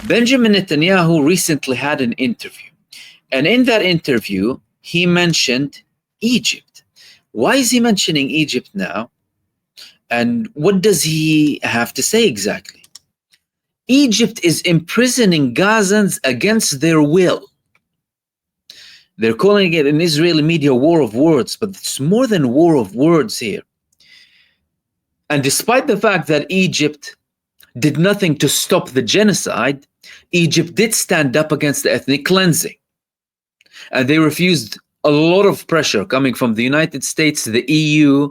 Benjamin Netanyahu recently had an interview. And in that interview, he mentioned Egypt. Why is he mentioning Egypt now? And what does he have to say exactly? Egypt is imprisoning Gazans against their will. They're calling it in Israeli media war of words, but it's more than war of words here. And despite the fact that Egypt did nothing to stop the genocide, Egypt did stand up against the ethnic cleansing. And they refused a lot of pressure coming from the United States, the EU,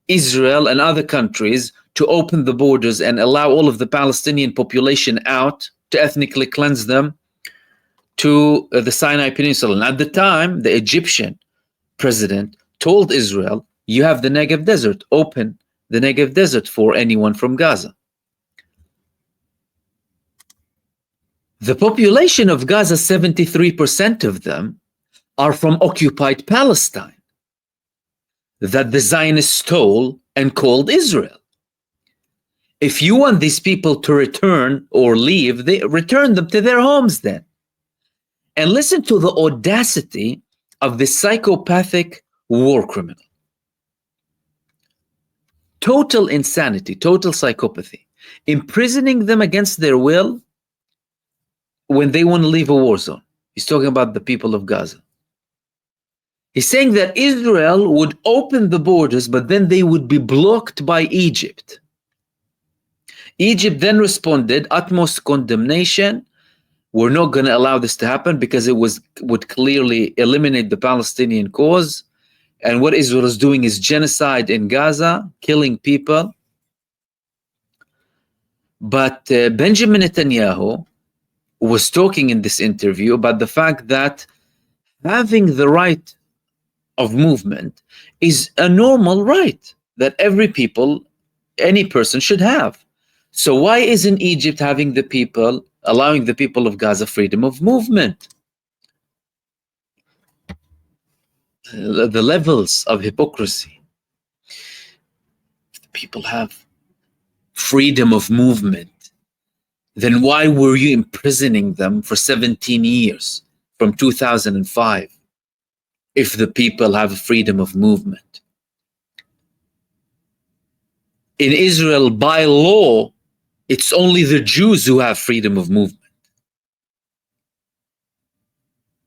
Israel, and other countries to open the borders and allow all of the Palestinian population out to ethnically cleanse them to the Sinai Peninsula. And at the time, the Egyptian president told Israel, you have the Negev desert, open the Negev desert for anyone from Gaza. The population of Gaza, 73% of them are from occupied Palestine that the Zionists stole and called Israel. If you want these people to return or leave, they return them to their homes then. And listen to the audacity of this psychopathic war criminal. Total insanity, total psychopathy, imprisoning them against their will when they want to leave a war zone. He's talking about the people of Gaza. He's saying that Israel would open the borders, but then they would be blocked by Egypt. Egypt then responded, utmost condemnation. We're not going to allow this to happen because it would clearly eliminate the Palestinian cause. And what Israel is doing is genocide in Gaza, killing people. But Benjamin Netanyahu was talking in this interview about the fact that having the right of movement is a normal right that any person should have. So why isn't Egypt allowing the people of Gaza freedom of movement? The levels of hypocrisy. If people have freedom of movement, then why were you imprisoning them for 17 years from 2005 if the people have freedom of movement? In Israel, by law, it's only the Jews who have freedom of movement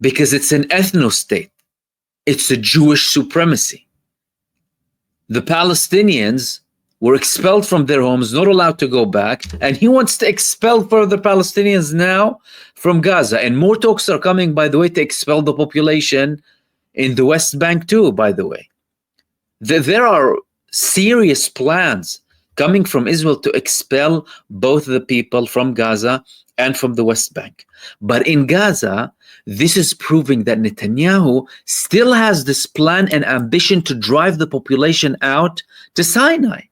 because it's an ethno-state. It's a Jewish supremacy. The Palestinians were expelled from their homes, not allowed to go back, and he wants to expel further Palestinians now from Gaza. And more talks are coming, by the way, to expel the population in the West Bank too, by the way. There are serious plans coming from Israel to expel both the people from Gaza and from the West Bank. But in Gaza, this is proving that Netanyahu still has this plan and ambition to drive the population out to Sinai.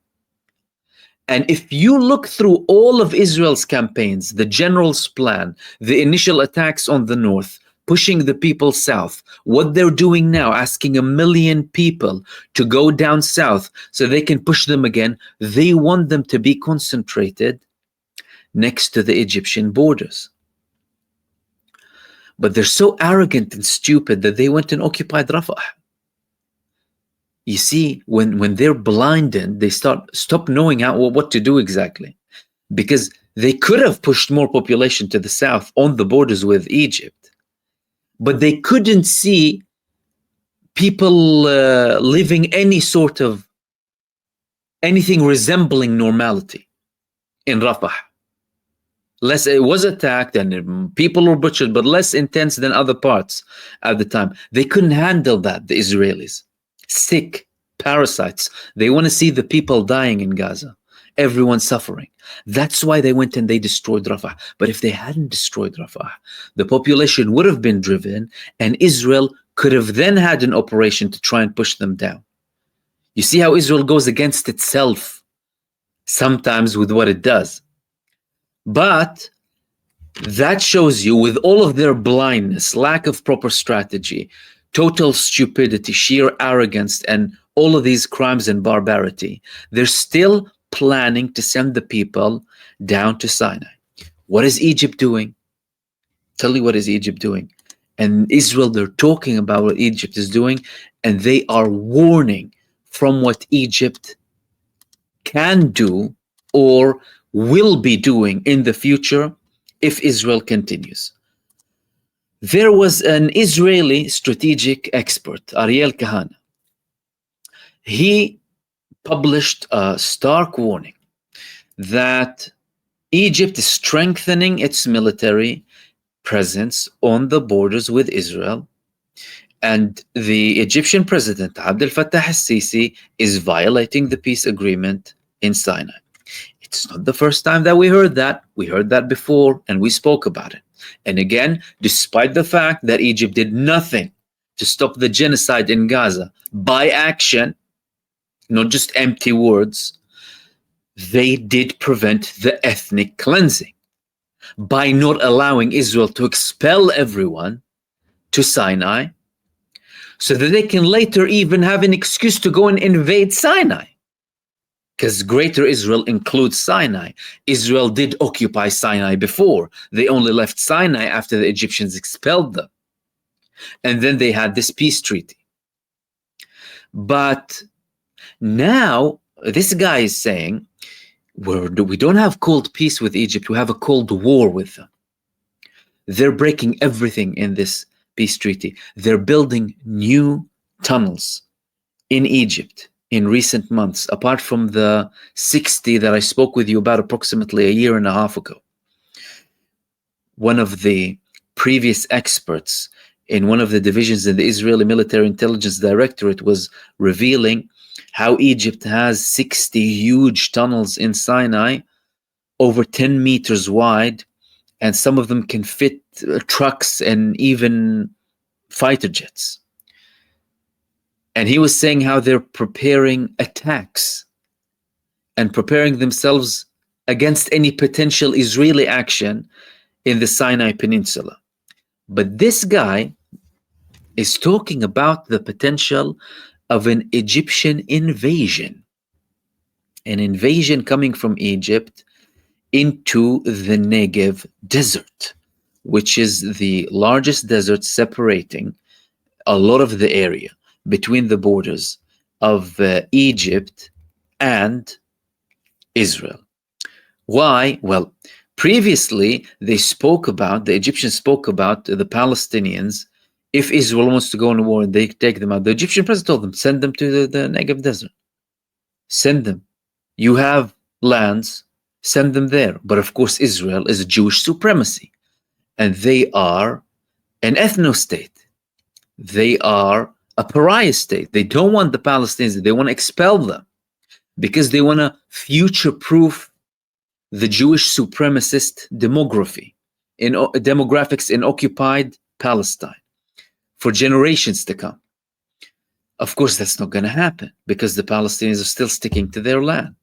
And if you look through all of Israel's campaigns, the general's plan, the initial attacks on the north, pushing the people south, what they're doing now, asking 1 million people to go down south so they can push them again, they want them to be concentrated next to the Egyptian borders. But they're so arrogant and stupid that they went and occupied Rafah. You see, when they're blinded, they stop knowing what to do exactly. Because they could have pushed more population to the south on the borders with Egypt, but they couldn't see people living anything resembling normality in Rafah. It was attacked and people were butchered, but less intense than other parts at the time. They couldn't handle that, the Israelis. Sick parasites. They want to see the people dying in Gaza, everyone suffering. That's why they went and they destroyed Rafah. But if they hadn't destroyed Rafah, the population would have been driven and Israel could have then had an operation to try and push them down. You see how Israel goes against itself sometimes with what it does. But that shows you, with all of their blindness, lack of proper strategy, total stupidity, sheer arrogance, and all of these crimes and barbarity, they're still planning to send the people down to Sinai. What is Egypt doing? Tell you what is Egypt doing. And Israel, they're talking about what Egypt is doing, and they are warning from what Egypt can do or will be doing in the future if Israel continues. There was an Israeli strategic expert, Ariel Kahana. He published a stark warning that Egypt is strengthening its military presence on the borders with Israel, and the Egyptian president Abdel Fattah al-Sisi is violating the peace agreement in Sinai. It's not the first time that we heard that. We heard that before, and we spoke about it. And again, despite the fact that Egypt did nothing to stop the genocide in Gaza by action, not just empty words, they did prevent the ethnic cleansing by not allowing Israel to expel everyone to Sinai, so that they can later even have an excuse to go and invade Sinai. Because Greater Israel includes Sinai. Israel did occupy Sinai before. They only left Sinai after the Egyptians expelled them. And then they had this peace treaty. But now this guy is saying, we don't have cold peace with Egypt, we have a cold war with them. They're breaking everything in this peace treaty. They're building new tunnels in Egypt in recent months, apart from the 60 that I spoke with you about approximately a year and a half ago. One of the previous experts in one of the divisions in the Israeli Military Intelligence Directorate was revealing how Egypt has 60 huge tunnels in Sinai, over 10 meters wide, and some of them can fit trucks and even fighter jets. And he was saying how they're preparing attacks and preparing themselves against any potential Israeli action in the Sinai Peninsula. But this guy is talking about the potential of an Egyptian invasion, an invasion coming from Egypt into the Negev desert, which is the largest desert separating a lot of the area between the borders of Egypt and Israel. Why? Well, previously the Egyptians spoke about the Palestinians. If Israel wants to go on a war and they take them out, the Egyptian president told them, send them to the Negev desert. Send them. You have lands, send them there. But of course, Israel is a Jewish supremacy, and they are an ethno-state. They are a pariah state. They don't want the Palestinians. They want to expel them because they want to future-proof the Jewish supremacist demographics in occupied Palestine for generations to come. Of course, that's not going to happen because the Palestinians are still sticking to their land.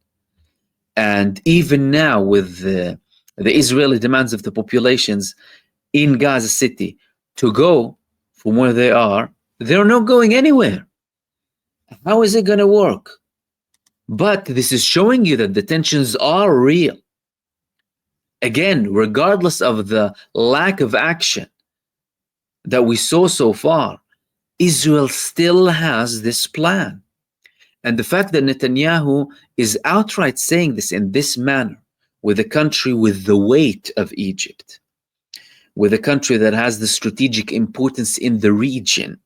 And even now, with the Israeli demands of the populations in Gaza City to go from where they are, they're not going anywhere. How is it going to work? But this is showing you that the tensions are real. Again, regardless of the lack of action that we saw so far, Israel still has this plan. And the fact that Netanyahu is outright saying this in this manner, with a country with the weight of Egypt, with a country that has the strategic importance in the region,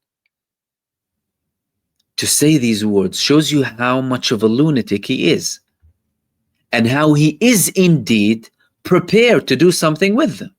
to say these words shows you how much of a lunatic he is, and how he is indeed prepared to do something with them.